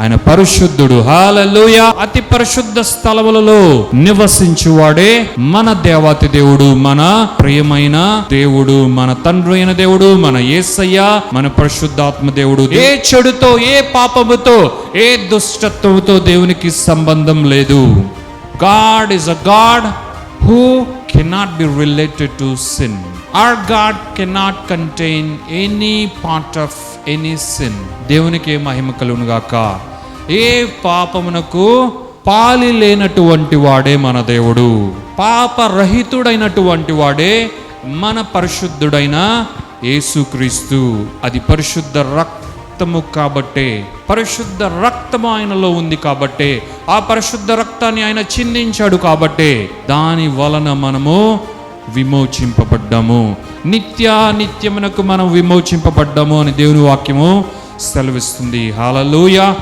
ఆయన పరిశుద్ధుడు. హల్లెలూయా. అతి పరిశుద్ధ స్థలములలో నివసించువాడే మన దేవాతి దేవుడు, మన ప్రియమైన దేవుడు, మన తండ్రి అయిన దేవుడు, మన యేసయ్య, మన పరిశుద్ధాత్మ దేవుడు. ఏ చెడుతో, ఏ పాపముతో, ఏ దుష్టత్వంతో దేవునికి సంబంధం లేదు. God is a God who cannot be related to sin. Our God cannot contain any part of any sin. దేవునికి మహిమ కలుగును గాక. ఏ పాపమునకు పాలి లేనటువంటి వాడే మన దేవుడు. పాపరహితుడైనటువంటి వాడే మన పరిశుద్ధుడైన యేసుక్రీస్తు. అది పరిశుద్ధ రక్తము కాబట్టే, పరిశుద్ధ రక్తము ఆయనలో ఉంది కాబట్టే, ఆ పరిశుద్ధ రక్తాన్ని ఆయన చిందించాడు కాబట్టే దాని వలన మనము విమోచింపబడ్డాము. నిత్యమునకు మనం విమోచింపబడ్డాము అని దేవుని వాక్యము సెలవిస్తుంది. హల్లెలూయా.